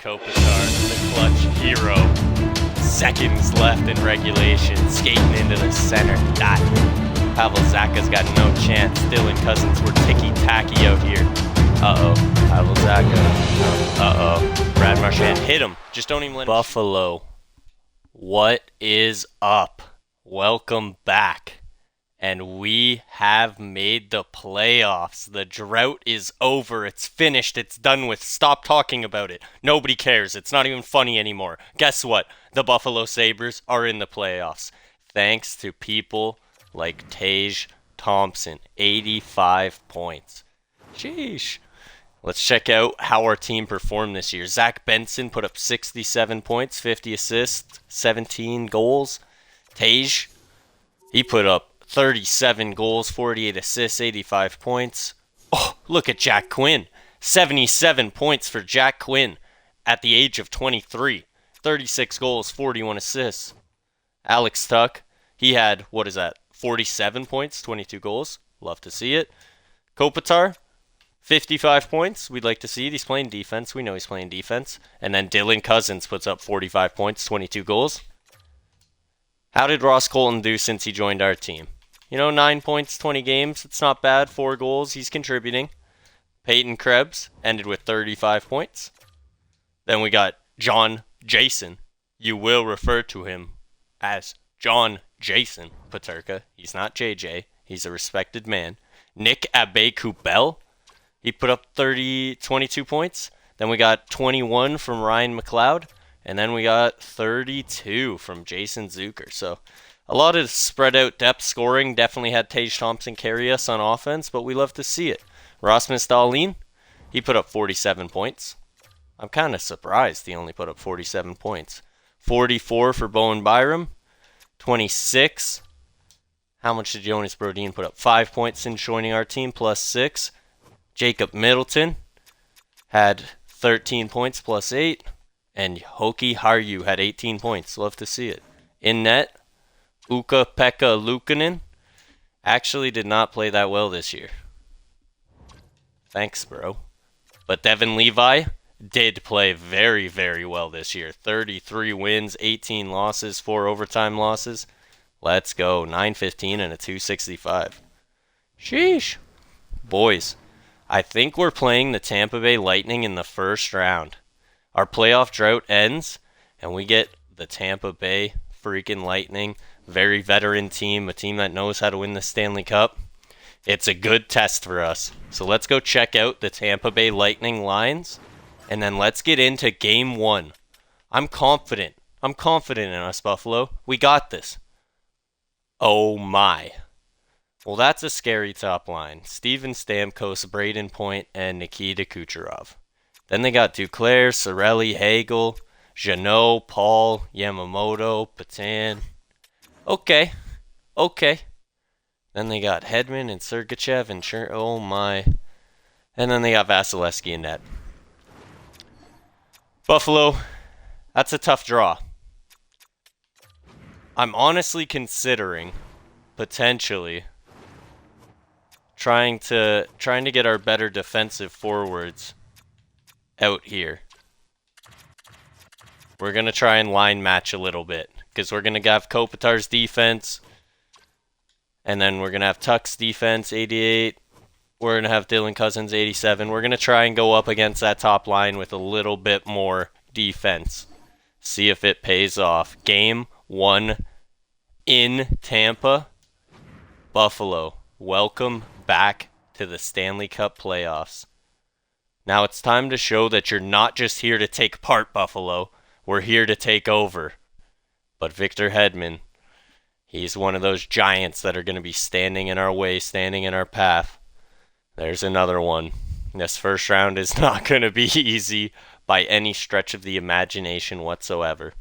Kopitar, the clutch hero. Seconds left in regulation, skating into the center dot. Pavel Zacha's got no chance. Dylan Cousins were ticky-tacky out here. Uh-oh. Pavel Zacha. Uh-oh. Brad Marchand hit him. Just don't even let him. Buffalo. What is up? Welcome back. And we have made the playoffs. The drought is over. It's finished. It's done with. Stop talking about it. Nobody cares. It's not even funny anymore. Guess what? The Buffalo Sabres are in the playoffs. Thanks to people like Tage Thompson. 85 points. Sheesh. Let's check out how our team performed this year. Zach Benson put up 67 points, 50 assists, 17 goals. Tage, he put up 37 goals, 48 assists, 85 points. Oh, look at Jack Quinn. 77 points for Jack Quinn at the age of 23. 36 goals, 41 assists. Alex Tuck, he had, 47 points, 22 goals. Love to see it. Kopitar, 55 points. We'd like to see it. He's playing defense. We know he's playing defense. And then Dylan Cousins puts up 45 points, 22 goals. How did Ross Colton do since he joined our team? 9 points, 20 games. It's not bad. 4 goals. He's contributing. Peyton Krebs ended with 35 points. Then we got John Jason. You will refer to him as John Jason Paterka. He's not JJ. He's a respected man. Nick Abe-Kubel. He put up 22 points. Then we got 21 from Ryan McLeod. And then we got 32 from Jason Zucker. So a lot of spread out depth scoring. Definitely had Tage Thompson carry us on offense, but we love to see it. Rasmus Dahlin, he put up 47 points. I'm kind of surprised he only put up 47 points. 44 for Bowen Byram. 26. How much did Jonas Brodin put up? 5 points since joining our team, plus 6. Jacob Middleton had 13 points, plus 8. And Hoki Harju had 18 points. Love to see it. In net, Ukko-Pekka Luukkonen actually did not play that well this year. Thanks, bro. But Devin Levi did play very, very well this year. 33 wins, 18 losses, 4 overtime losses. Let's go. 915 and a 265. Sheesh. Boys, I think we're playing the Tampa Bay Lightning in the first round. Our playoff drought ends, and we get the Tampa Bay freaking Lightning. Very veteran team, a team that knows how to win the Stanley Cup. It's a good test for us. So let's go check out the Tampa Bay Lightning lines, and then let's get into Game 1. I'm confident. I'm confident in us, Buffalo. We got this. Oh my. Well, that's a scary top line. Steven Stamkos, Braden Point, and Nikita Kucherov. Then they got Duclair, Cirelli, Hagel, Jeannot, Paul, Yamamoto, Patan. Okay. Then they got Hedman and Sergachev and oh my. And then they got Vasilevsky in net. Buffalo, that's a tough draw. I'm honestly considering potentially trying to get our better defensive forwards out here. We're going to try and line match a little bit, because we're going to have Kopitar's defense, and then we're going to have Tuck's defense, 88. We're going to have Dylan Cousins, 87. We're going to try and go up against that top line with a little bit more defense. See if it pays off. Game 1 in Tampa. Buffalo, welcome back to the Stanley Cup playoffs. Now it's time to show that you're not just here to take part, Buffalo. We're here to take over. But Victor Hedman, he's one of those giants that are going to be standing in our way, standing in our path. There's another one. This first round is not going to be easy by any stretch of the imagination whatsoever.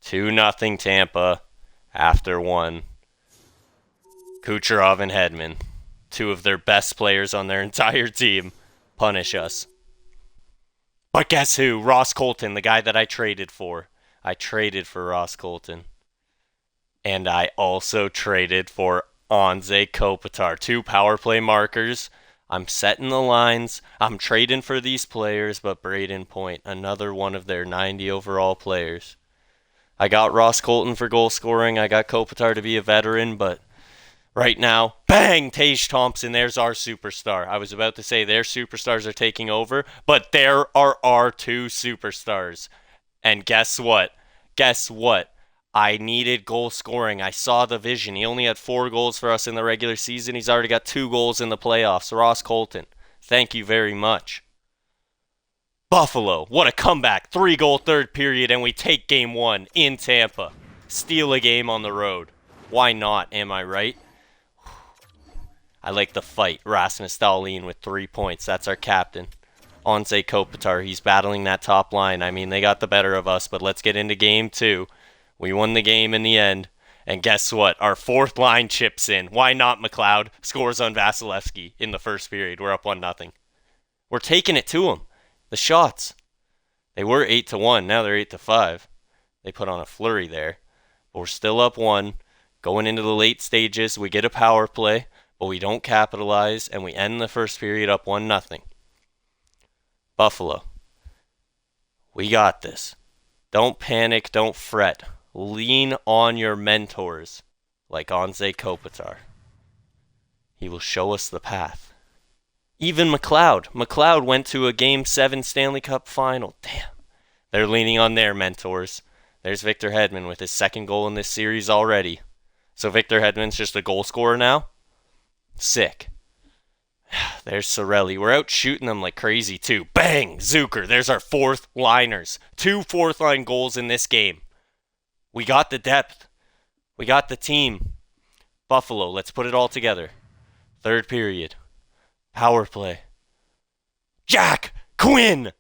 2-0 Tampa after 1. Kucherov and Hedman, 2 of their best players on their entire team, punish us. But guess who? Ross Colton, the guy that I traded for. I traded for Ross Colton. And I also traded for Anze Kopitar. 2 power play markers. I'm setting the lines. I'm trading for these players, but Braden Point, another one of their 90 overall players. I got Ross Colton for goal scoring. I got Kopitar to be a veteran, but right now, bang, Tage Thompson, there's our superstar. I was about to say their superstars are taking over, but there are our two superstars. And guess what? I needed goal scoring. I saw the vision. He only had 4 goals for us in the regular season. He's already got 2 goals in the playoffs. Ross Colton, thank you very much. Buffalo, what a comeback. 3-goal third period, and we take game 1 in Tampa. Steal a game on the road. Why not, am I right? I like the fight. Rasmus Dahlin with 3 points. That's our captain. Anze Kopitar, he's battling that top line. I mean, they got the better of us, but let's get into game 2. We won the game in the end. And guess what? Our 4th line chips in. Why not, McLeod? Scores on Vasilevsky in the first period. We're up 1-0. We're taking it to them. The shots. They were 8-1. Now they're 8-5. They put on a flurry there. But we're still up 1. Going into the late stages, we get a power play, but we don't capitalize, and we end the first period up 1-0. Buffalo. We got this. Don't panic. Don't fret. Lean on your mentors, like Anze Kopitar. He will show us the path. Even McLeod. McLeod went to a Game 7 Stanley Cup final. Damn. They're leaning on their mentors. There's Victor Hedman with his 2nd goal in this series already. So Victor Hedman's just a goal scorer now? Sick. There's Sorelli. We're out shooting them like crazy too. Bang! Zucker. There's our 4th liners. 2 4th line goals in this game. We got the depth. We got the team. Buffalo, let's put it all together. 3rd period. Power play. Jack Quinn!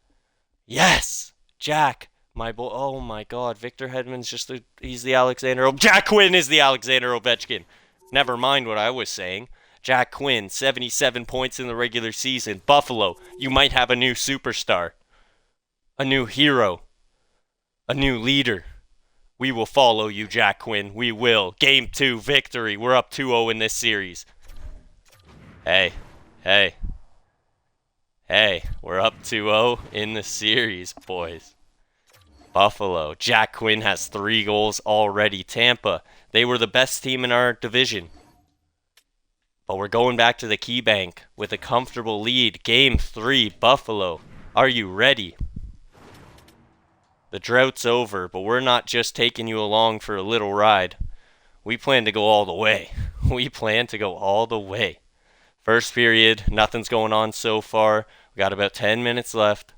Yes! Jack, my boy. Oh my god, Victor Hedman's he's the Alexander. Jack Quinn is the Alexander Ovechkin. Never mind what I was saying. Jack Quinn, 77 points in the regular season. Buffalo, you might have a new superstar. A new hero. A new leader. We will follow you, Jack Quinn. We will. Game 2, victory. We're up 2-0 in this series. Hey. We're up 2-0 in the series, boys. Buffalo. Jack Quinn has 3 goals already. Tampa. They were the best team in our division. But we're going back to the key bank with a comfortable lead. Game 3, Buffalo. Are you ready? The drought's over, but we're not just taking you along for a little ride. We plan to go all the way. First period, nothing's going on so far. We got about 10 minutes left.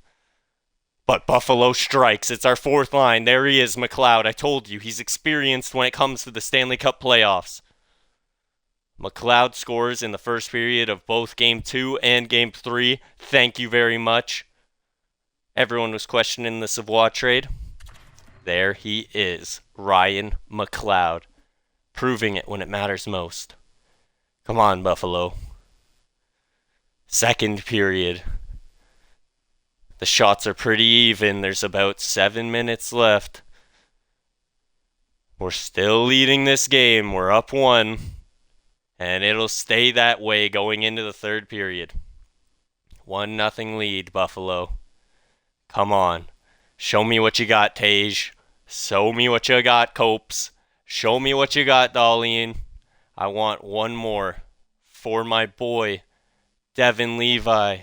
But Buffalo strikes. It's our 4th line. There he is, McLeod. I told you, he's experienced when it comes to the Stanley Cup playoffs. McLeod scores in the first period of both Game 2 and Game 3. Thank you very much. Everyone was questioning the Savoie trade. There he is, Ryan McLeod, proving it when it matters most. Come on, Buffalo. 2nd period. The shots are pretty even. There's about 7 minutes left. We're still leading this game. We're up 1. And it'll stay that way going into the 3rd period. 1-0 lead, Buffalo. Come on. Show me what you got, Tage. Show me what you got, Copes. Show me what you got, Dahlin. I want one more for my boy, Devin Levi.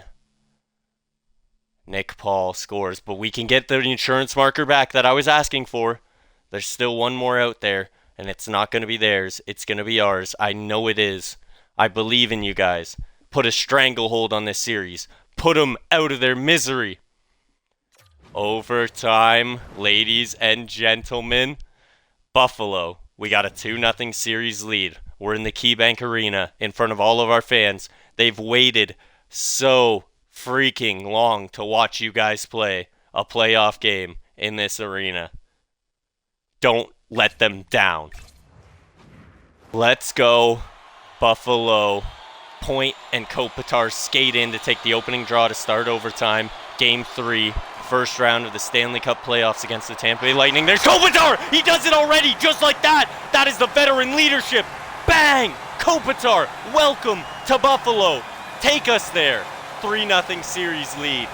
Nick Paul scores, but we can get the insurance marker back that I was asking for. There's still one more out there, and it's not going to be theirs. It's going to be ours. I know it is. I believe in you guys. Put a stranglehold on this series. Put them out of their misery. Overtime, ladies and gentlemen. Buffalo, we got a 2-0 series lead. We're in the KeyBank Arena in front of all of our fans. They've waited so freaking long to watch you guys play a playoff game in this arena. Don't let them down. Let's go, Buffalo. Point and Kopitar skate in to take the opening draw to start overtime. Game 3. First round of the Stanley Cup playoffs against the Tampa Bay Lightning. There's Kopitar! He does it already, just like that! That is the veteran leadership! Bang! Kopitar, welcome to Buffalo! Take us there. 3-0 series lead.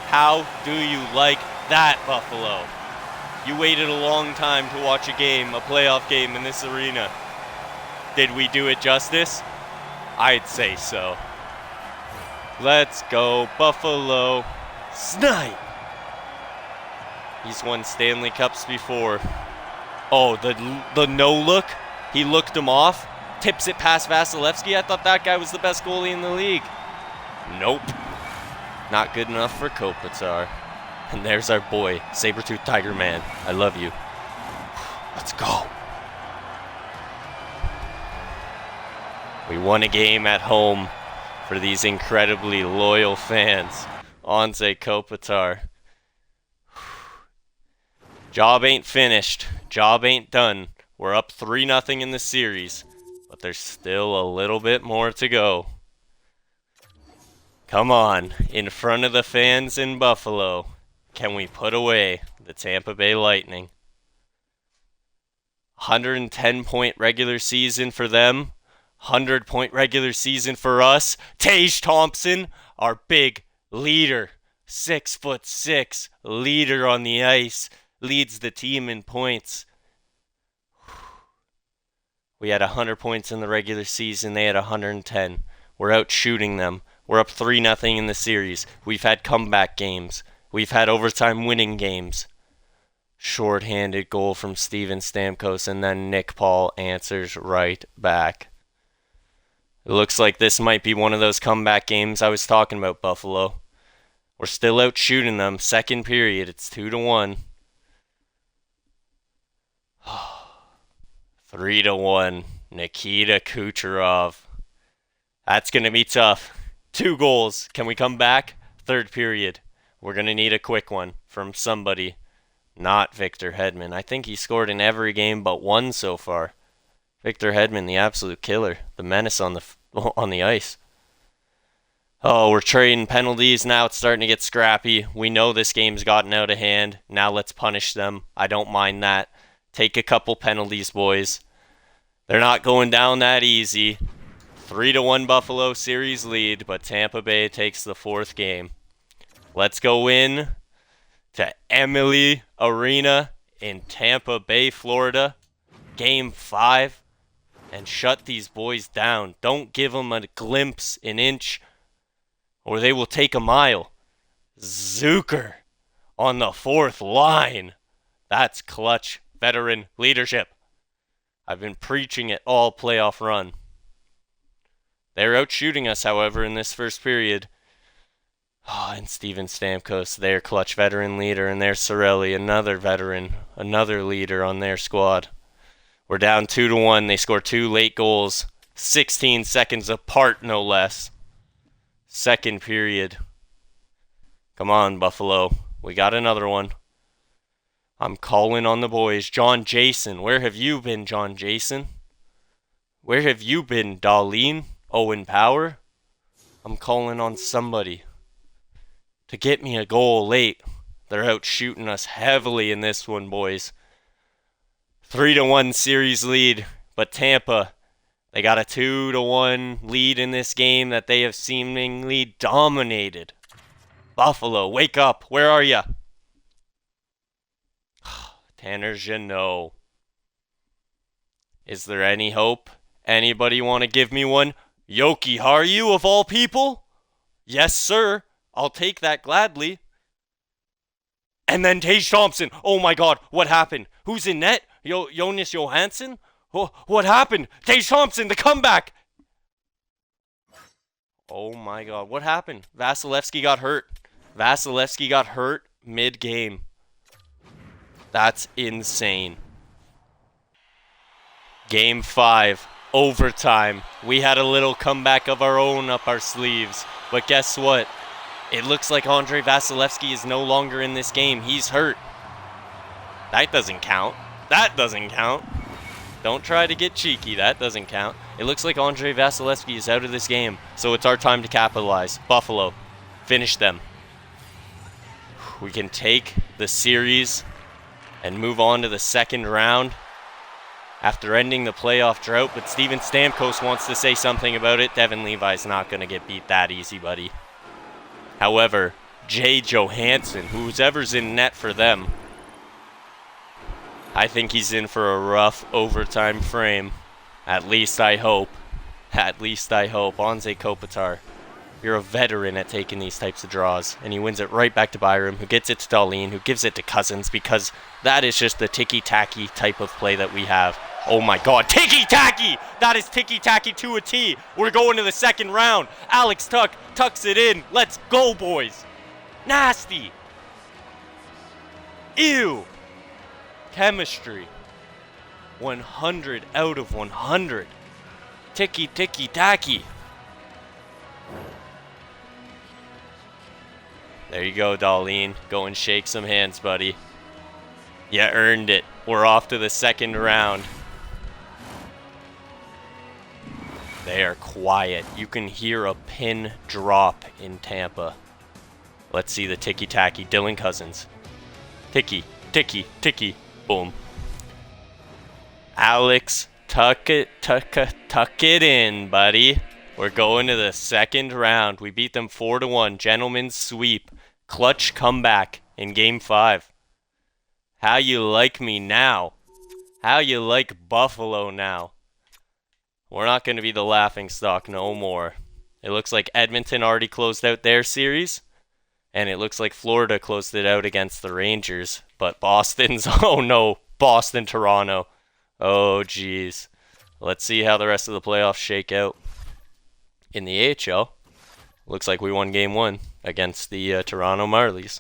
How do you like that, Buffalo? You waited a long time to watch a game, a playoff game in this arena. Did we do it justice? I'd say so. Let's go, Buffalo. Snipe! He's won Stanley Cups before. Oh, the no-look? He looked him off. Tips it past Vasilevsky. I thought that guy was the best goalie in the league. Nope. Not good enough for Kopitar. And there's our boy, Sabertooth Tiger Man. I love you. Let's go. We won a game at home for these incredibly loyal fans. Anze Kopitar. Job ain't finished. Job ain't done. We're up 3-0 in the series, but there's still a little bit more to go. Come on, in front of the fans in Buffalo, can we put away the Tampa Bay Lightning? 110-point regular season for them. 100-point regular season for us. Tage Thompson, our big leader. 6'6" leader on the ice. Leads the team in points. We had 100 points in the regular season. They had 110. We're out shooting them. We're up 3-0 in the series. We've had comeback games. We've had overtime winning games. Short-handed goal from Steven Stamkos, and then Nick Paul answers right back. It looks like this might be one of those comeback games I was talking about, Buffalo. We're still out shooting them. Second period, it's 2-1. 3-1. Nikita Kucherov. That's going to be tough. 2 goals. Can we come back? Third period. We're going to need a quick one from somebody. Not Victor Hedman. I think he scored in every game but one so far. Victor Hedman, the absolute killer. The menace on the ice. Oh, we're trading penalties. Now it's starting to get scrappy. We know this game's gotten out of hand. Now let's punish them. I don't mind that. Take a couple penalties, boys. They're not going down that easy. 3-1 Buffalo series lead, but Tampa Bay takes the 4th game. Let's go in to Emily Arena in Tampa Bay, Florida. Game 5. And shut these boys down. Don't give them a glimpse, an inch, or they will take a mile. Zucker on the 4th line. That's clutch veteran leadership. I've been preaching it all playoff run. They're out shooting us, however, in this first period. Oh, and Steven Stamkos, their clutch veteran leader, and there's Sorelli, another veteran, another leader on their squad. We're down 2-1. They score 2 late goals, 16 seconds apart, no less. Second period. Come on, Buffalo. We got another one. I'm calling on the boys. John Jason. Where have you been, John Jason? Where have you been, Darlene? Owen Power? I'm calling on somebody to get me a goal late. They're out shooting us heavily in this one, boys. 3-1 series lead, but Tampa, they got a 2-1 lead in this game that they have seemingly dominated. Buffalo, wake up. Where are ya? Tanner Jeannot. Is there any hope? Anybody want to give me one? Yoki Haru, of all people? Yes, sir. I'll take that gladly. And then Tage Thompson. Oh my God, what happened? Who's in net? Jonas Johansson? What happened? Tage Thompson, the comeback! Oh my God, what happened? Vasilevsky got hurt. Vasilevsky got hurt mid-game. That's insane. Game 5, overtime. We had a little comeback of our own up our sleeves. But guess what? It looks like Andrei Vasilevsky is no longer in this game. He's hurt. That doesn't count. That doesn't count. Don't try to get cheeky. That doesn't count. It looks like Andrei Vasilevsky is out of this game. So it's our time to capitalize. Buffalo, finish them. We can take the series and move on to the second round after ending the playoff drought, but Steven Stamkos wants to say something about it. Devin Levi's not going to get beat that easy, buddy. However, Jay Johansson, who's ever's in net for them, I think he's in for a rough overtime frame. At least I hope. At least I hope. Anze Kopitar, you're a veteran at taking these types of draws. And he wins it right back to Byram, who gets it to Darlene, who gives it to Cousins, because that is just the ticky-tacky type of play that we have. Oh my god, ticky-tacky! That is ticky-tacky to a T. We're going to the second round. Alex Tuch tucks it in. Let's go, boys. Nasty. Ew. Chemistry. 100 out of 100. Ticky-tacky. There you go, Darlene. Go and shake some hands, buddy. You earned it. We're off to the second round. They are quiet. You can hear a pin drop in Tampa. Let's see the ticky-tacky. Dylan Cousins. Ticky, ticky, ticky. Boom. Alex, tuck it in, buddy. We're going to the second round. We beat them 4-1. Gentleman's sweep. Clutch comeback in Game 5. How you like me now? How you like Buffalo now? We're not going to be the laughingstock no more. It looks like Edmonton already closed out their series. And it looks like Florida closed it out against the Rangers. But Boston's, oh no, Boston, Toronto. Oh geez. Let's see how the rest of the playoffs shake out. In the AHL, looks like we won Game 1 against the Toronto Marlies.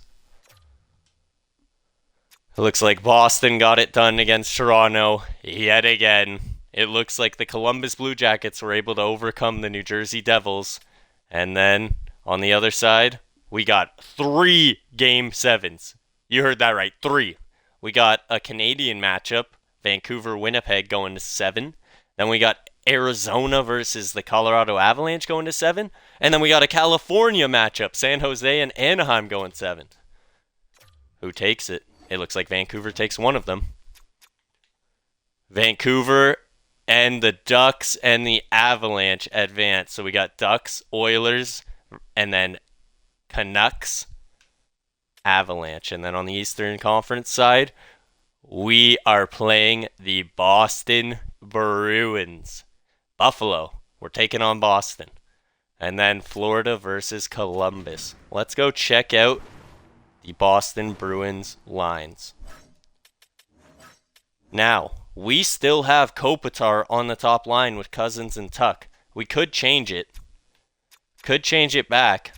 It looks like Boston got it done against Toronto yet again. It looks like the Columbus Blue Jackets were able to overcome the New Jersey Devils. And then, on the other side, we got 3 Game 7s. You heard that right, 3. We got a Canadian matchup, Vancouver-Winnipeg going to 7. Then we got Arizona versus the Colorado Avalanche going to 7. And then we got a California matchup, San Jose and Anaheim going 7. Who takes it? It looks like Vancouver takes one of them. Vancouver and the Ducks and the Avalanche advance. So we got Ducks, Oilers, and then Canucks, Avalanche. And then on the Eastern Conference side, we are playing the Boston Bruins. Buffalo, we're taking on Boston. And then Florida versus Columbus. Let's go check out the Boston Bruins lines. Now, we still have Kopitar on the top line with Cousins and Tuch. We could change it. Could change it back.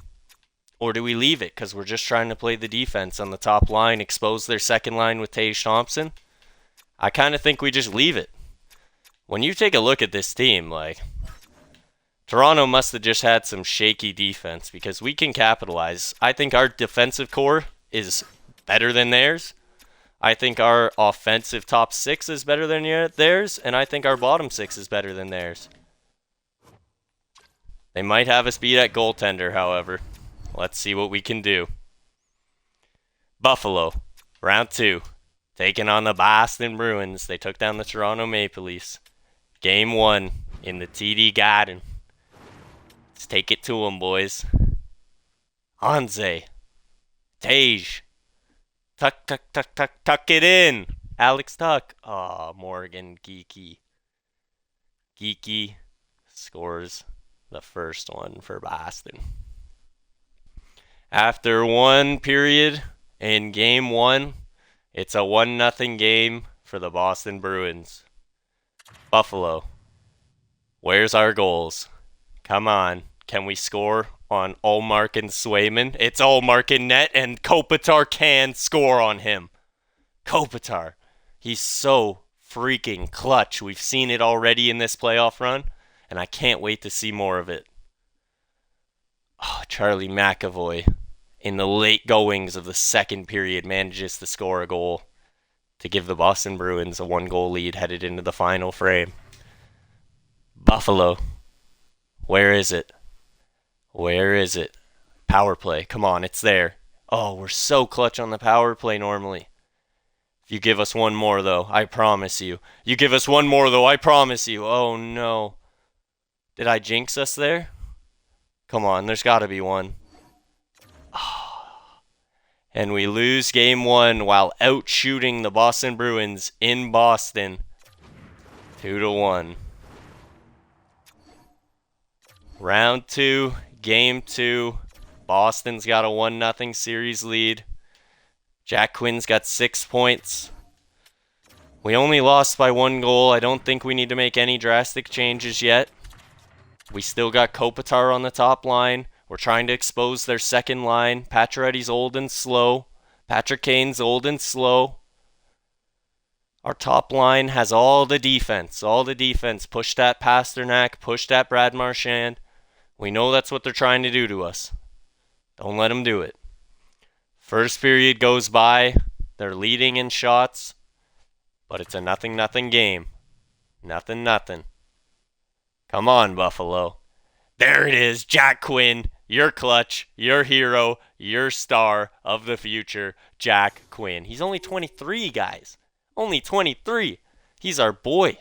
Or do we leave it because we're just trying to play the defense on the top line, expose their second line with Tage Thompson? I kind of think we just leave it. When you take a look at this team, like, Toronto must have just had some shaky defense because we can capitalize. I think our defensive core is better than theirs. I think our offensive top 6 is better than theirs, and I think our bottom 6 is better than theirs. They might have us beat at goaltender, however. Let's see what we can do. Buffalo, round 2, taking on the Boston Bruins. They took down the Toronto Maple Leafs. Game 1 in the TD Garden. Let's take it to them, boys. Anze. Tage. Tuck it in. Alex Tuch. Oh, Morgan Geeky. Geeky scores the first one for Boston. After one period in Game 1, it's a 1-0 game for the Boston Bruins. Buffalo, where's our goals? Come on, can we score on Ullmark and Swayman? It's Ullmark in net, and Kopitar can score on him. Kopitar, he's so freaking clutch. We've seen it already in this playoff run, and I can't wait to see more of it. Oh, Charlie McAvoy, in the late goings of the second period, manages to score a goal to give the Boston Bruins a 1-goal lead headed into the final frame. Buffalo, where is it? Where is it? Power play. Come on, it's there. Oh, we're so clutch on the power play normally. If you give us one more, though, I promise you. You give us one more, though, I promise you. Oh, no. Did I jinx us there? Come on, there's got to be one. And we lose game 1 while out-shooting the Boston Bruins in Boston. 2-1. Round 2, game 2. Boston's got a 1-0 series lead. Jack Quinn's got 6 points. We only lost by 1 goal. I don't think we need to make any drastic changes yet. We still got Kopitar on the top line. We're trying to expose their second line. Pacioretty's old and slow. Patrick Kane's old and slow. Our top line has all the defense. All the defense. Push that Pasternak. Push that Brad Marchand. We know that's what they're trying to do to us. Don't let them do it. First period goes by. They're leading in shots. But it's a 0-0 game. 0-0. Come on, Buffalo. There it is, Jack Quinn. Your clutch, your hero, your star of the future, Jack Quinn. He's only 23, guys. Only 23. He's our boy.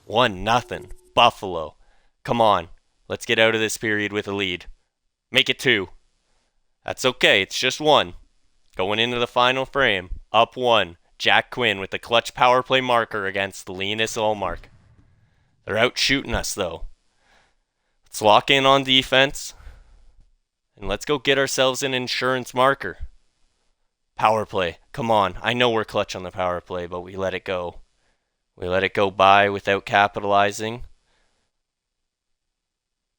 1-0. Buffalo. Come on. Let's get out of this period with a lead. Make it 2. That's okay. It's just 1. Going into the final frame. Up 1. Jack Quinn with the clutch power play marker against Linus Ullmark. They're out shooting us, though. Let's lock in on defense. And let's go get ourselves an insurance marker. Power play. Come on. I know we're clutch on the power play, but we let it go. We let it go by without capitalizing.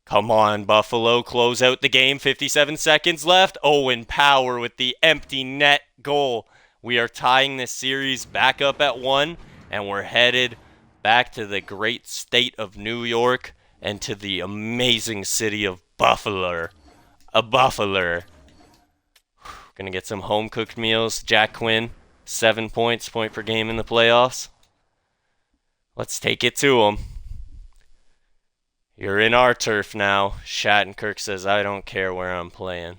Come on, Buffalo. Close out the game. 57 seconds left. Owen Power with the empty net goal. We are tying this series back up at 1, and we're headed back to the great state of New York and to the amazing city of Buffalo. A Buffalo. Gonna get some home-cooked meals. Jack Quinn, 7 points, point per game in the playoffs. Let's take it to him. You're in our turf now. Shattenkirk says, I don't care where I'm playing.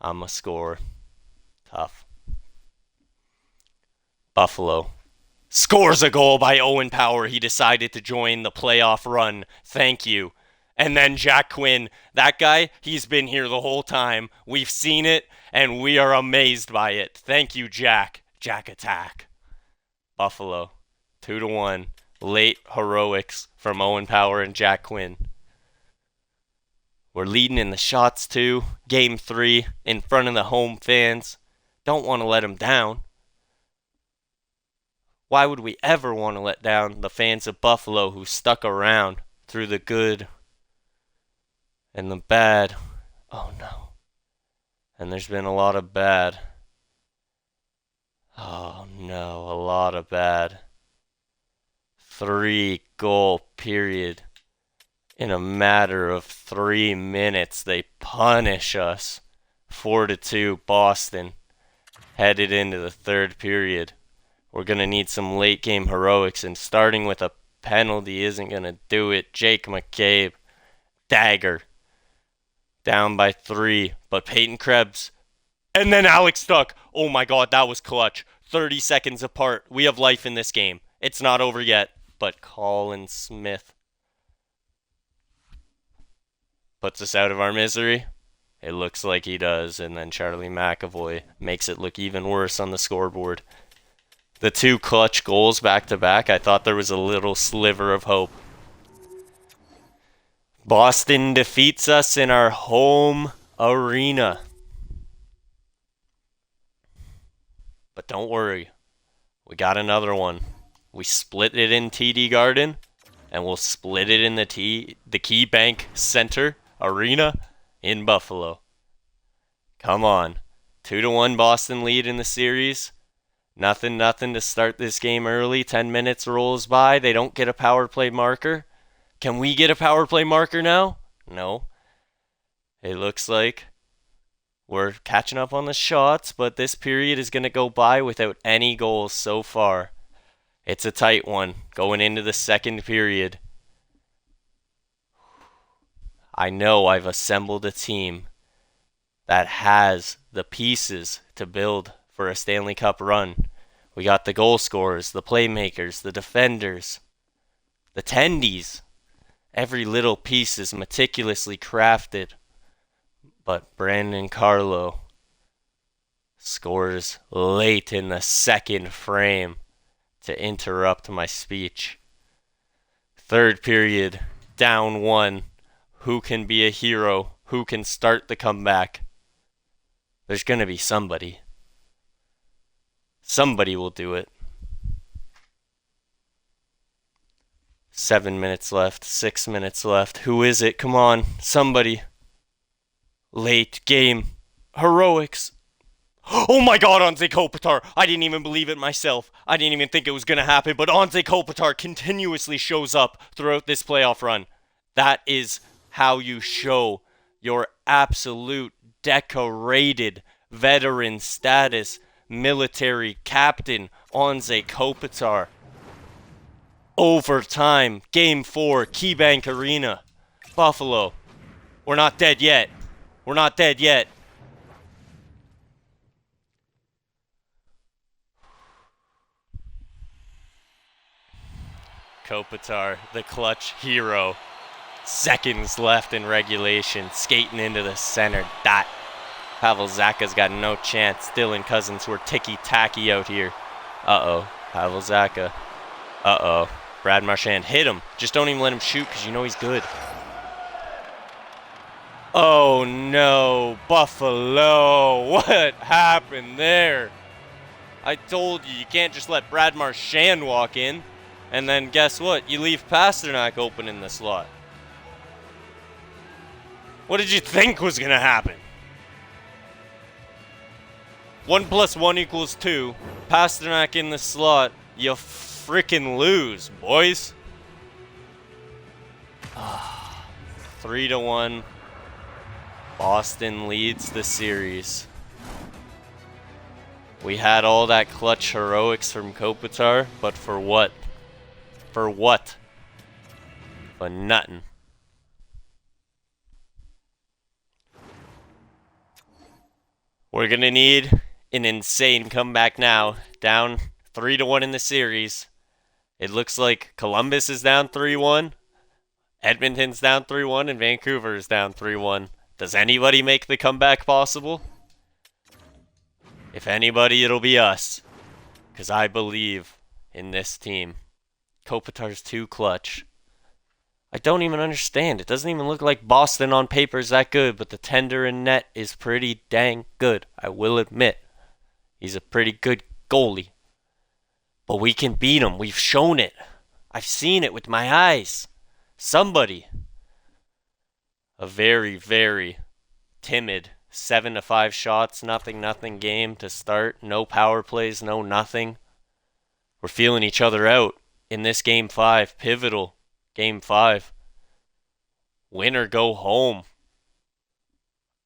I'm a scorer. Tough. Buffalo scores a goal by Owen Power. He decided to join the playoff run. Thank you. And then Jack Quinn, that guy, he's been here the whole time. We've seen it, and we are amazed by it. Thank you, Jack. Jack attack. Buffalo, 2-1. Late heroics from Owen Power and Jack Quinn. We're leading in the shots, too. Game 3, in front of the home fans. Don't want to let them down. Why would we ever want to let down the fans of Buffalo who stuck around through the good and the bad? Oh no. And there's been a lot of bad. Oh no, a lot of bad. 3-goal period. In a matter of 3 minutes, they punish us. 4-2 Boston. Headed into the third period. We're going to need some late game heroics, and starting with a penalty isn't going to do it. Jake McCabe, dagger, down by 3, but Peyton Krebs, and then Alex Stuck. Oh my god, that was clutch. 30 seconds apart. We have life in this game. It's not over yet, but Colin Smith puts us out of our misery. It looks like he does, and then Charlie McAvoy makes it look even worse on the scoreboard. The 2 clutch goals back-to-back, I thought there was a little sliver of hope. Boston defeats us in our home arena. But don't worry, we got another one. We split it in TD Garden, and we'll split it in the KeyBank Center Arena in Buffalo. Come on. 2-1 Boston lead in the series. Nothing to start this game early. 10 minutes rolls by. They don't get a power play marker. Can we get a power play marker now? No. It looks like we're catching up on the shots, but this period is going to go by without any goals so far. It's a tight one going into the second period. I know I've assembled a team that has the pieces to build for a Stanley Cup run. We got the goal scorers, the playmakers, the defenders, the tendies. Every little piece is meticulously crafted. But Brandon Carlo scores late in the second frame to interrupt my speech. Third period, down 1. Who can be a hero? Who can start the comeback? There's going to be somebody. Somebody will do it. 7 minutes left, 6 minutes left. Who is it? Come on, somebody. Late game. Heroics. Oh my god, Anze Kopitar. I didn't even believe it myself. I didn't even think it was going to happen, but Anze Kopitar continuously shows up throughout this playoff run. That is how you show your absolute decorated veteran status military captain Anze Kopitar. Overtime, Game 4, KeyBank Arena. Buffalo. We're not dead yet. We're not dead yet. Kopitar, the clutch hero. Seconds left in regulation, skating into the center dot. Pavel Zacha's got no chance. Dylan Cousins, we're ticky-tacky out here. Uh-oh, Pavel Zacha. Uh-oh, Brad Marchand, hit him. Just don't even let him shoot because you know he's good. Oh no, Buffalo, what happened there? I told you, you can't just let Brad Marchand walk in. And then guess what? You leave Pasternak open in the slot. What did you think was going to happen? 1 + 1 = 2. Pasternak in the slot. You frickin' lose, boys. 3-1. Boston leads the series. We had all that clutch heroics from Kopitar, but for what? For what? For nothing. We're going to need an insane comeback now. Down 3-1 in the series. It looks like Columbus is down 3-1. Edmonton's down 3-1. And Vancouver is down 3-1. Does anybody make the comeback possible? If anybody, it'll be us. Because I believe in this team. Kopitar's too clutch. I don't even understand. It doesn't even look like Boston on paper is that good, but the tender in net is pretty dang good. I will admit. He's a pretty good goalie. But we can beat him. We've shown it. I've seen it with my eyes. Somebody. A very, very timid 7-5 shots, nothing game to start. No power plays, no nothing. We're feeling each other out in this Game 5. Pivotal Game 5. Win or go home.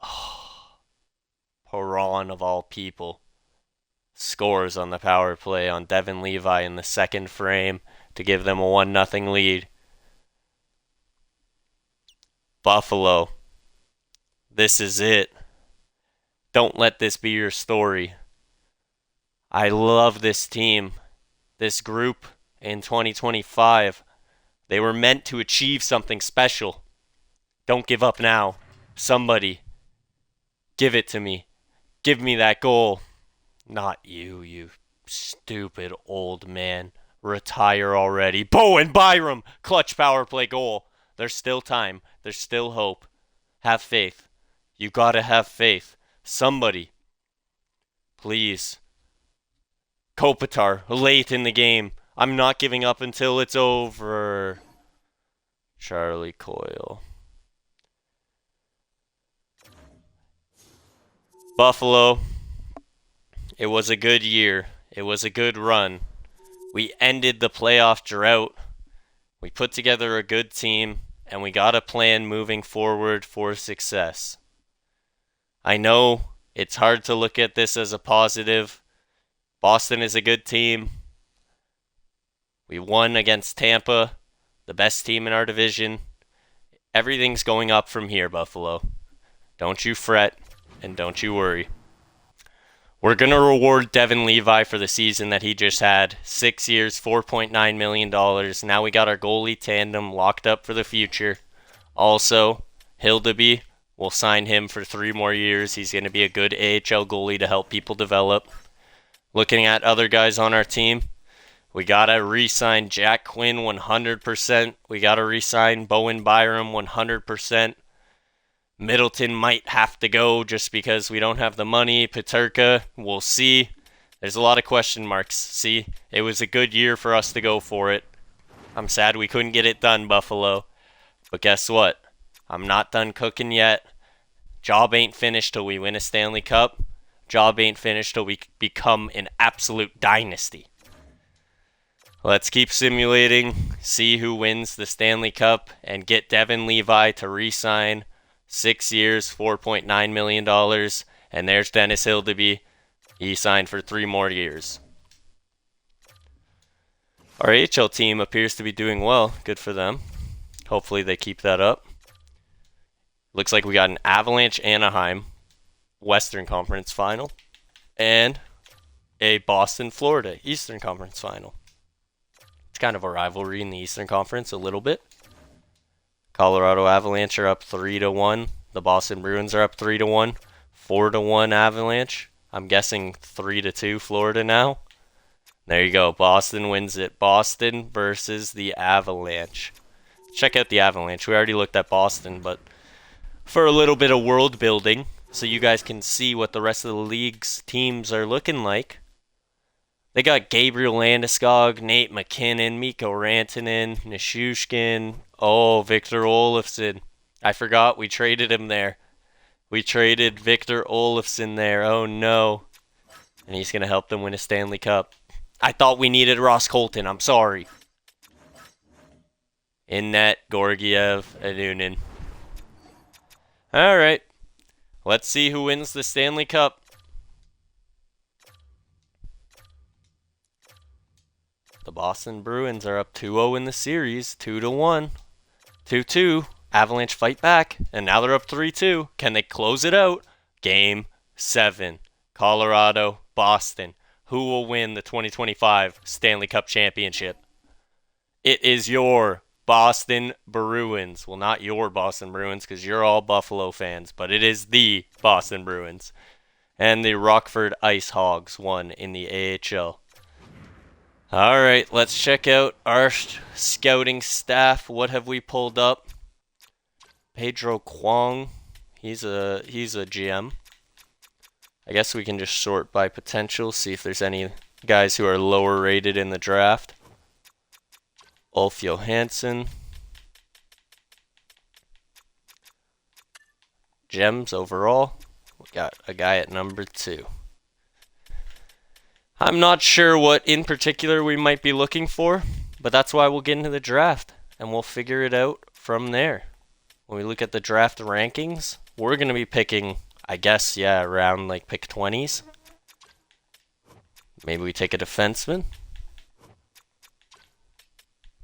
Oh, Perron of all people scores on the power play on Devin Levi in the second frame to give them a 1-0 lead. Buffalo. This is it. Don't let this be your story. I love this team. This group in 2025. They were meant to achieve something special. Don't give up now. Somebody. Give it to me. Give me that goal. Not you, you stupid old man. Retire already. Bowen Byram! Clutch power play goal. There's still time. There's still hope. Have faith. You gotta have faith. Somebody. Please. Kopitar, late in the game. I'm not giving up until it's over. Charlie Coyle. Buffalo. It was a good year. It was a good run. We ended the playoff drought. We put together a good team, and we got a plan moving forward for success. I know it's hard to look at this as a positive. Boston is a good team. We won against Tampa, the best team in our division. Everything's going up from here, Buffalo. Don't you fret, and don't you worry. We're going to reward Devin Levi for the season that he just had. 6 years, $4.9 million. Now we got our goalie tandem locked up for the future. Also, Hildeby, we'll sign him for 3 more years. He's going to be a good AHL goalie to help people develop. Looking at other guys on our team, we got to re-sign Jack Quinn 100%. We got to re-sign Bowen Byram 100%. Middleton might have to go just because we don't have the money. Peterka, we'll see. There's a lot of question marks. See, it was a good year for us to go for it. I'm sad we couldn't get it done, Buffalo. But guess what? I'm not done cooking yet. Job ain't finished till we win a Stanley Cup. Job ain't finished till we become an absolute dynasty. Let's keep simulating, see who wins the Stanley Cup, and get Devin Levi to re-sign. 6 years, $4.9 million. And there's Dennis Hildeby. He signed for 3 more years. Our AHL team appears to be doing well. Good for them. Hopefully they keep that up. Looks like we got an Avalanche Anaheim Western Conference Final. And a Boston Florida Eastern Conference Final. It's kind of a rivalry in the Eastern Conference a little bit. Colorado Avalanche are up 3-1. The Boston Bruins are up 3-1. 4-1 Avalanche. I'm guessing 3-2 Florida now. There you go. Boston wins it. Boston versus the Avalanche. Check out the Avalanche. We already looked at Boston, but for a little bit of world building, so you guys can see what the rest of the league's teams are looking like. They got Gabriel Landeskog, Nate McKinnon, Mikko Rantanen, Nishushkin, Victor Olofsson. I forgot we traded him there. We traded Victor Olofsson there. Oh no. And he's going to help them win a Stanley Cup. I thought we needed Ross Colton. I'm sorry. In net, Georgiev and Noonan. All right. Let's see who wins the Stanley Cup. The Boston Bruins are up 2-0 in the series, 2-1, 2-2. Avalanche fight back, and now they're up 3-2. Can they close it out? Game 7. Colorado, Boston. Who will win the 2025 Stanley Cup Championship? It is your Boston Bruins. Well, not your Boston Bruins, because you're all Buffalo fans, but it is the Boston Bruins. And the Rockford Ice Hogs won in the AHL. All right, let's check out our scouting staff. What have we pulled up? Pedro Kwong, he's a GM. I guess we can just sort by potential, see if there's any guys who are lower rated in the draft. Ulf Johansson. Gems overall. We got a guy at number 2. I'm not sure what in particular we might be looking for, but that's why we'll get into the draft, and we'll figure it out from there. When we look at the draft rankings, we're going to be picking, I guess, around like pick 20s. Maybe we take a defenseman.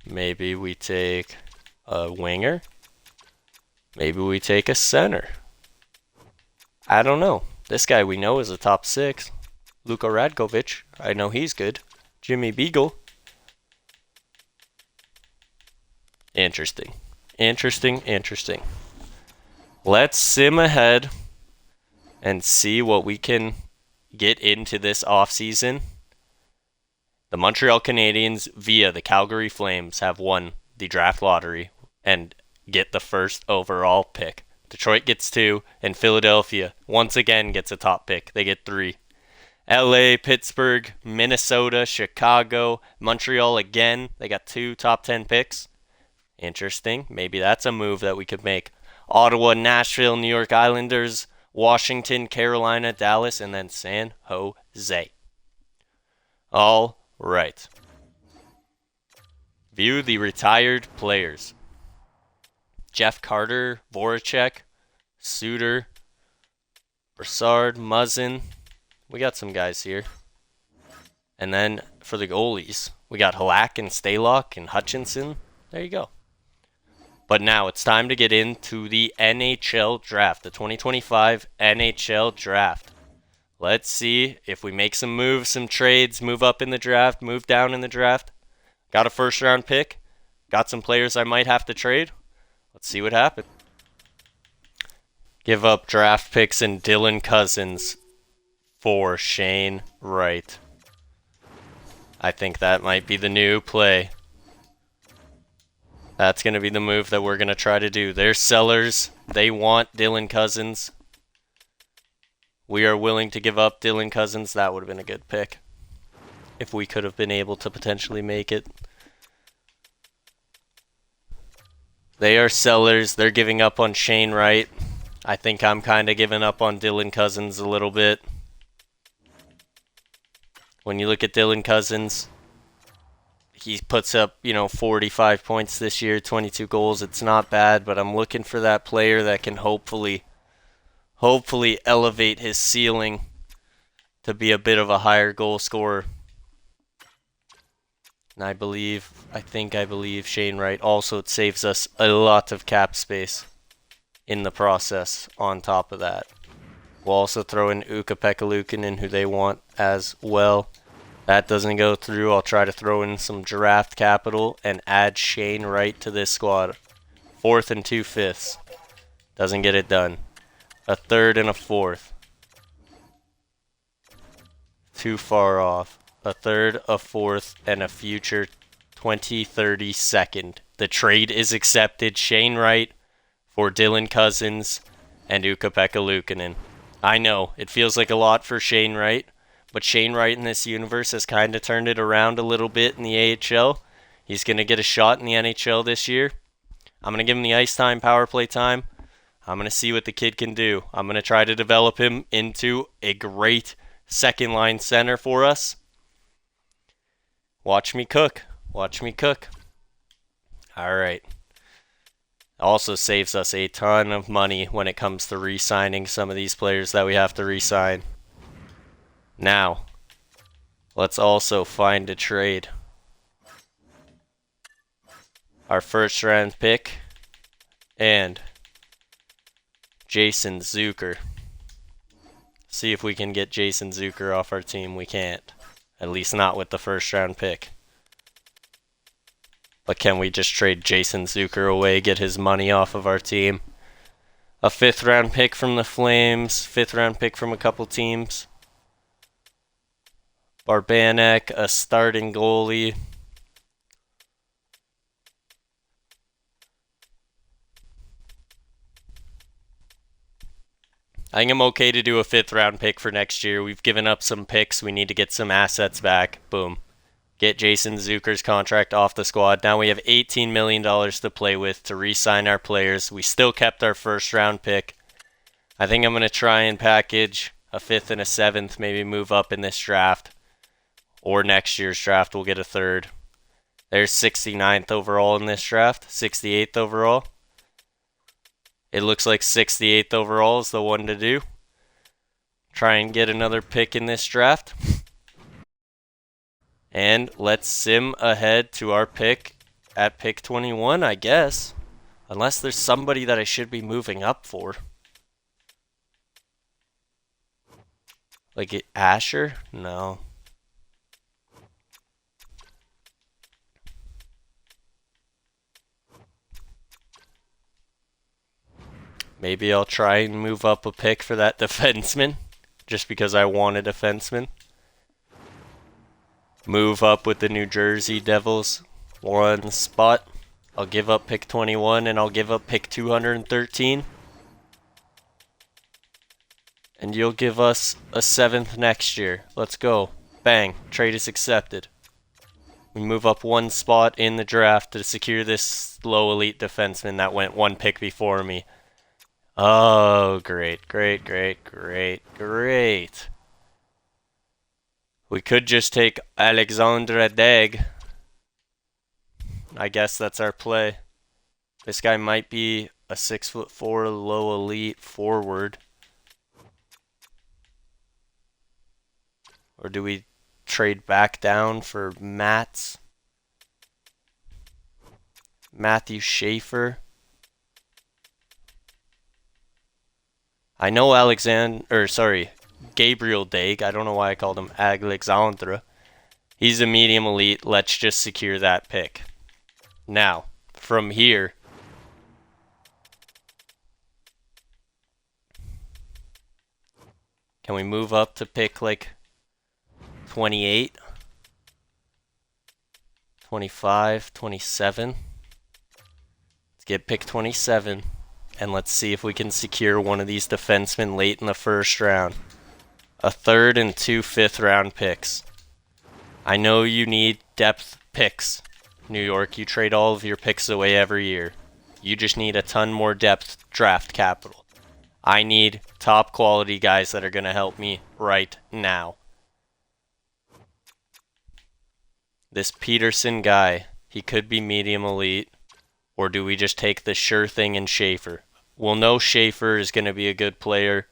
Maybe we take a winger. Maybe we take a center. I don't know. This guy we know is a top 6. Luka Radkovic, I know he's good. Jimmy Beagle. Interesting. Let's sim ahead and see what we can get into this offseason. The Montreal Canadiens, via the Calgary Flames, have won the draft lottery and get the first overall pick. Detroit gets 2, and Philadelphia once again gets a top pick. They get 3. LA, Pittsburgh, Minnesota, Chicago, Montreal again. They got 2 top 10 picks. Interesting. Maybe that's a move that we could make. Ottawa, Nashville, New York Islanders, Washington, Carolina, Dallas, and then San Jose. All right. View the retired players. Jeff Carter, Voracek, Suter, Brassard, Muzzin. We got some guys here. And then for the goalies, we got Halak and Stalock and Hutchinson. There you go. But now it's time to get into the NHL draft, the 2025 NHL draft. Let's see if we make some moves, some trades, move up in the draft, move down in the draft. Got a first round pick. Got some players I might have to trade. Let's see what happens. Give up draft picks and Dylan Cousins for Shane Wright. I think that might be the new play. That's going to be the move that we're going to try to do. They're sellers. They want Dylan Cousins. We are willing to give up Dylan Cousins. That would have been a good pick if we could have been able to potentially make it. They are sellers. They're giving up on Shane Wright. I think I'm kind of giving up on Dylan Cousins a little bit. When you look at Dylan Cousins, he puts up, 45 points this year, 22 goals. It's not bad, but I'm looking for that player that can hopefully elevate his ceiling to be a bit of a higher goal scorer. And I believe Shane Wright. Also, it saves us a lot of cap space in the process on top of that. We'll also throw in Ukko-Pekka Luukkonen, who they want as well. That doesn't go through. I'll try to throw in some draft capital and add Shane Wright to this squad. 4th and 2/5. Doesn't get it done. A 3rd and a 4th. Too far off. A 3rd, a 4th, and a future 2030 second. The trade is accepted. Shane Wright for Dylan Cousins and Ukko-Pekka Luukkonen. I know, it feels like a lot for Shane Wright, but Shane Wright in this universe has kind of turned it around a little bit in the AHL. He's going to get a shot in the NHL this year. I'm going to give him the ice time, power play time. I'm going to see what the kid can do. I'm going to try to develop him into a great second line center for us. Watch me cook. Watch me cook. All right. Also saves us a ton of money when it comes to re-signing some of these players that we have to re-sign. Now, let's also find a trade. Our first round pick and Jason Zucker. See if we can get Jason Zucker off our team. We can't. At least not with the first round pick. But can we just trade Jason Zucker away, get his money off of our team? A 5th round pick from the Flames, 5th round pick from a couple teams. Barbanek, a starting goalie. I think I'm okay to do a 5th round pick for next year. We've given up some picks. We need to get some assets back. Boom. Get Jason Zucker's contract off the squad. Now we have $18 million to play with to re-sign our players. We still kept our first round pick. I think I'm going to try and package a 5th and a 7th, maybe move up in this draft. Or next year's draft, we'll get a 3rd. There's 69th overall in this draft, 68th overall. It looks like 68th overall is the one to do. Try and get another pick in this draft. And let's sim ahead to our pick at pick 21, I guess. Unless there's somebody that I should be moving up for. Like Asher? No. Maybe I'll try and move up a pick for that defenseman. Just because I want a defenseman. Move up with the New Jersey Devils. 1 spot. I'll give up pick 21 and I'll give up pick 213. And you'll give us a 7th next year. Let's go. Bang. Trade is accepted. We move up 1 spot in the draft to secure this low elite defenseman that went 1 pick before me. Oh, great, great, great, great, great. We could just take Alexandre Daigle. I guess that's our play. This guy might be a 6'4" low elite forward. Or do we trade back down for Matthew Schaefer? I know Gabriel Daig. I don't know why I called him Alexandre. He's a medium elite. Let's just secure that pick. Now, from here, can we move up to pick like 28, 25, 27? Let's get pick 27, and let's see if we can secure one of these defensemen late in the first round. A third and 2 fifth-round picks. I know you need depth picks. New York, you trade all of your picks away every year. You just need a ton more depth draft capital. I need top quality guys that are going to help me right now. This Peterson guy, he could be medium elite, or do we just take the sure thing in Schaefer? We'll know Schaefer is going to be a good player.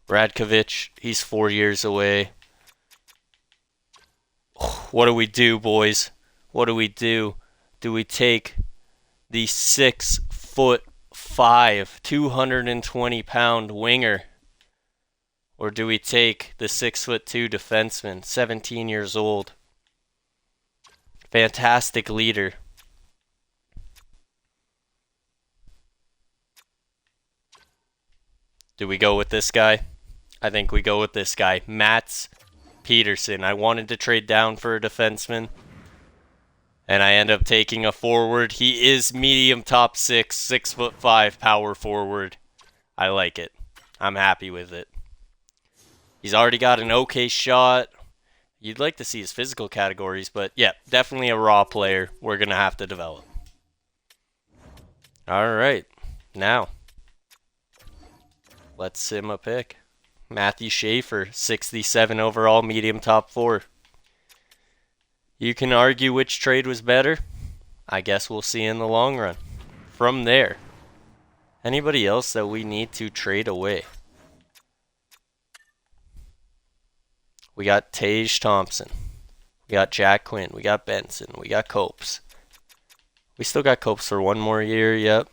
Radkovic, he's 4 years away. What do we do, boys? What do we do? Do we take the 6'5", 220-pound winger? Or do we take the 6'2" defenseman, 17 years old? Fantastic leader. Do we go with this guy? I think we go with this guy, Mats Peterson. I wanted to trade down for a defenseman, and I end up taking a forward. He is medium top 6, 6'5" power forward. I like it. I'm happy with it. He's already got an okay shot. You'd like to see his physical categories, but yeah, definitely a raw player we're going to have to develop. All right, now let's sim a pick. Matthew Schaefer, 67 overall, medium top 4. You can argue which trade was better. I guess we'll see in the long run. From there, anybody else that we need to trade away? We got Tage Thompson. We got Jack Quinn. We got Benson. We got Copes. We still got Copes for one more year, yep.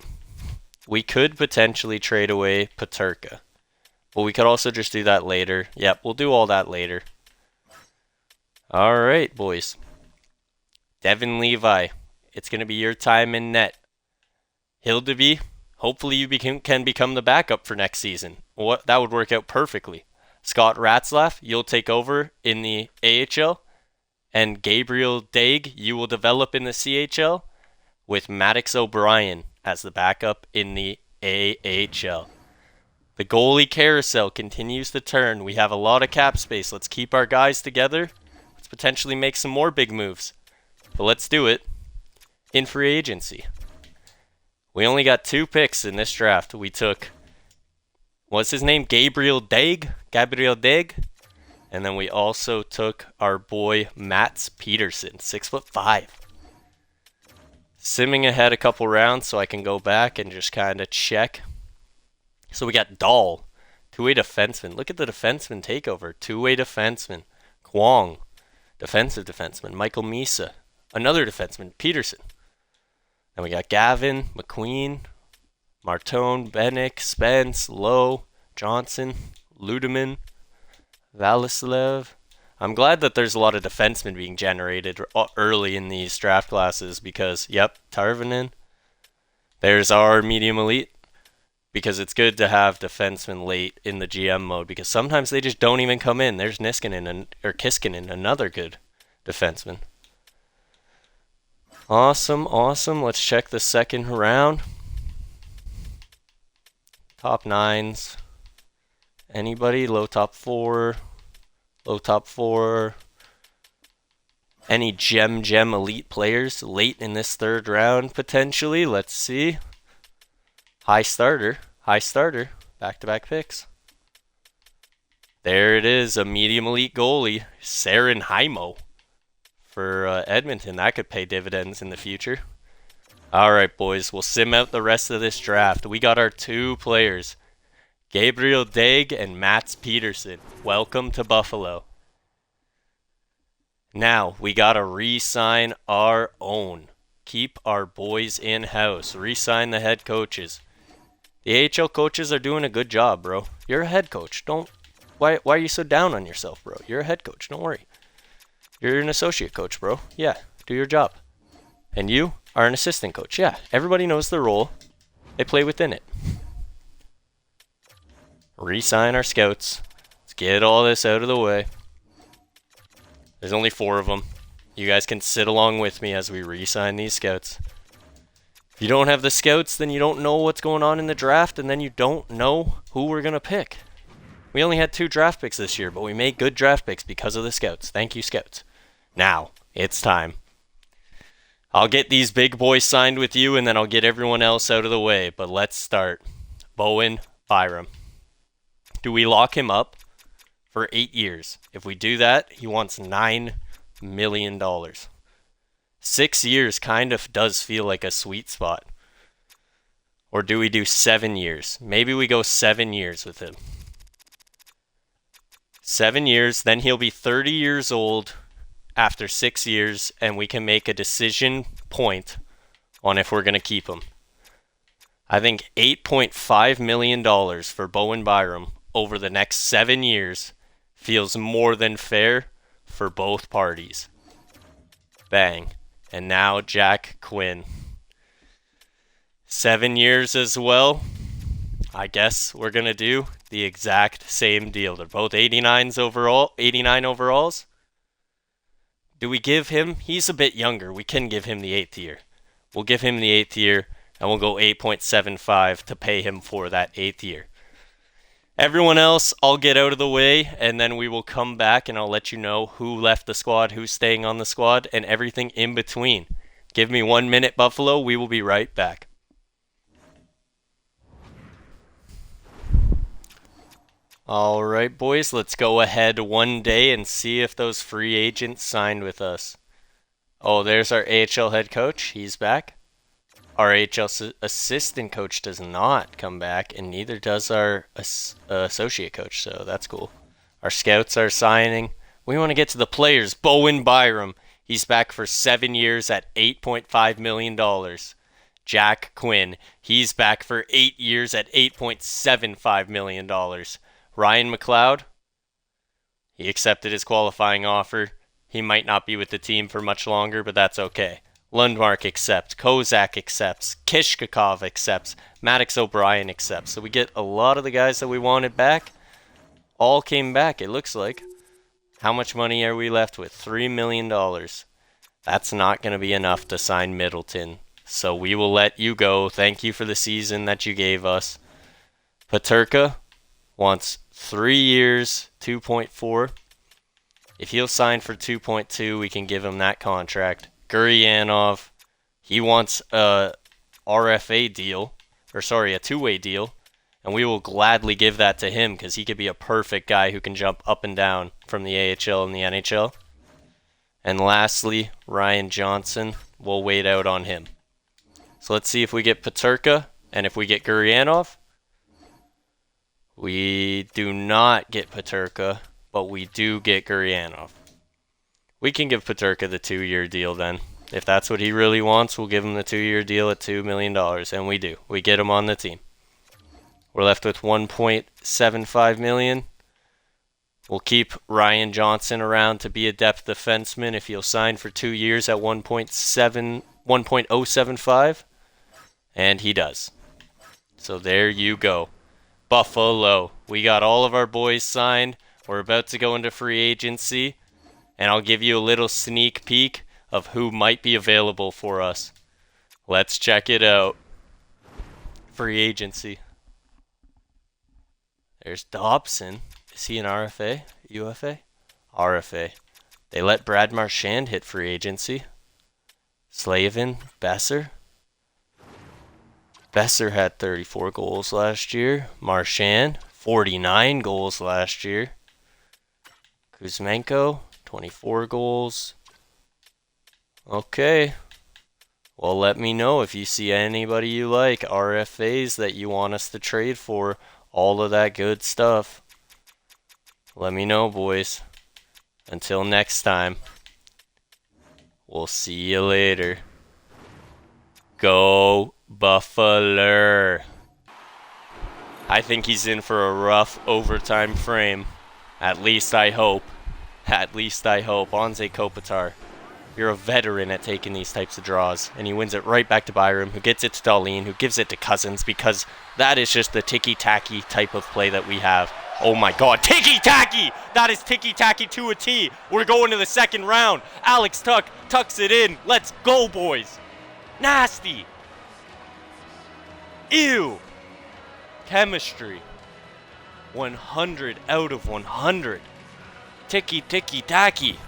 We could potentially trade away Peterka. But we could also just do that later. Yep, we'll do all that later. Alright, boys. Devin Levi. It's going to be your time in net. Hildeby, hopefully you can become the backup for next season. That would work out perfectly. Scott Ratzlaff, you'll take over in the AHL. And Gabriel Daig, you will develop in the CHL. With Maddox O'Brien as the backup in the AHL. The goalie carousel continues to turn. We have a lot of cap space. Let's keep our guys together. Let's potentially make some more big moves. But let's do it in free agency. We only got 2 picks in this draft. We took, what's his name? Gabriel Daig. And then we also took our boy Mats Peterson, 6'5". Simming ahead a couple rounds so I can go back and just kind of check. So we got Dahl, 2-way defenseman. Look at the defenseman takeover. 2-way defenseman. Kwong, defensive defenseman. Michael Misa, another defenseman. Peterson. Then we got Gavin, McQueen, Martone, Bennick, Spence, Lowe, Johnson, Ludeman, Valislev. I'm glad that there's a lot of defensemen being generated early in these draft classes because, yep, Tarvinen. There's our medium elite. Because it's good to have defensemen late in the GM mode because sometimes they just don't even come in. There's Kiskinen, another good defenseman. Awesome. Let's check the second round. Top 9s. Anybody? Low top 4. Any gem elite players late in this third round potentially? Let's see. High starter, back-to-back picks. There it is, a medium elite goalie, Saren Heimo for Edmonton. That could pay dividends in the future. All right, boys, we'll sim out the rest of this draft. We got our 2 players, Gabriel Daig and Mats Peterson. Welcome to Buffalo. Now, we got to re-sign our own. Keep our boys in-house. Re-sign the head coaches. The AHL coaches are doing a good job, bro. You're a head coach. Why are you so down on yourself, bro? You're a head coach. Don't worry. You're an associate coach, bro. Yeah, do your job. And you are an assistant coach. Yeah, everybody knows their role. They play within it. Re-sign our scouts. Let's get all this out of the way. There's only 4 of them. You guys can sit along with me as we re-sign these scouts. If you don't have the scouts, then you don't know what's going on in the draft, and then you don't know who we're going to pick. We only had 2 draft picks this year, but we made good draft picks because of the scouts. Thank you, scouts. Now, it's time. I'll get these big boys signed with you, and then I'll get everyone else out of the way. But let's start. Bowen Byram. Do we lock him up for 8 years? If we do that, he wants $9 million. 6 years kind of does feel like a sweet spot. Or do we do 7 years? Maybe we go 7 years with him. 7 years, then he'll be 30 years old after 6 years, and we can make a decision point on if we're going to keep him. I think $8.5 million for Bowen Byram over the next 7 years feels more than fair for both parties. Bang. And now Jack Quinn. 7 years as well. I guess we're going to do the exact same deal. They're both 89 overalls. Do we give him? He's a bit younger. We can give him the 8th year. We'll give him the 8th year, and we'll go 8.75 to pay him for that 8th year. Everyone else, I'll get out of the way, and then we will come back, and I'll let you know who left the squad, who's staying on the squad, and everything in between. Give me 1 minute, Buffalo. We will be right back. All right, boys, let's go ahead one day and see if those free agents signed with us. Oh, there's our AHL head coach. He's back. Our AHL assistant coach does not come back, and neither does our associate coach, so that's cool. Our scouts are signing. We want to get to the players. Bowen Byram. He's back for 7 years at $8.5 million. Jack Quinn. He's back for 8 years at $8.75 million. Ryan McLeod. He accepted his qualifying offer. He might not be with the team for much longer, but that's okay. Lundmark accepts. Kozak accepts. Kishkakov accepts. Maddox O'Brien accepts. So we get a lot of the guys that we wanted back. All came back, it looks like. How much money are we left with? $3 million. That's not going to be enough to sign Middleton. So we will let you go. Thank you for the season that you gave us. Peterka wants 3 years, 2.4. If he'll sign for 2.2, we can give him that contract. Guryanov, he wants a RFA deal, a two-way deal, and we will gladly give that to him because he could be a perfect guy who can jump up and down from the AHL and the NHL. And lastly, Ryan Johnson, we'll wait out on him. So let's see if we get Peterka, and if we get Guryanov. We do not get Peterka, but we do get Guryanov. We can give Peterka the 2-year deal then. If that's what he really wants, we'll give him the 2-year deal at $2 million. And we do. We get him on the team. We're left with $1.75 million. We'll keep Ryan Johnson around to be a depth defenseman if he'll sign for 2 years at 1.075. And he does. So there you go. Buffalo. We got all of our boys signed. We're about to go into free agency. And I'll give you a little sneak peek of who might be available for us. Let's check it out. Free agency. There's Dobson. Is he an RFA? UFA? RFA. They let Brad Marchand hit free agency. Slavin. Besser. Besser had 34 goals last year. Marchand. 49 goals last year. Kuzmenko. 24 goals. Okay. Well, let me know if you see anybody you like. RFAs that you want us to trade for. All of that good stuff. Let me know, boys. Until next time. We'll see you later. Go Buffalo. I think he's in for a rough overtime frame. At least I hope. At least I hope. Anze Kopitar, you're a veteran at taking these types of draws. And he wins it right back to Byram, who gets it to Darlene, who gives it to Cousins, because that is just the ticky-tacky type of play that we have. Oh my god, ticky-tacky! That is ticky-tacky to a T. We're going to the second round. Alex Tuck tucks it in. Let's go, boys. Nasty. Ew. Chemistry. 100 out of 100. Ticky-ticky-tacky.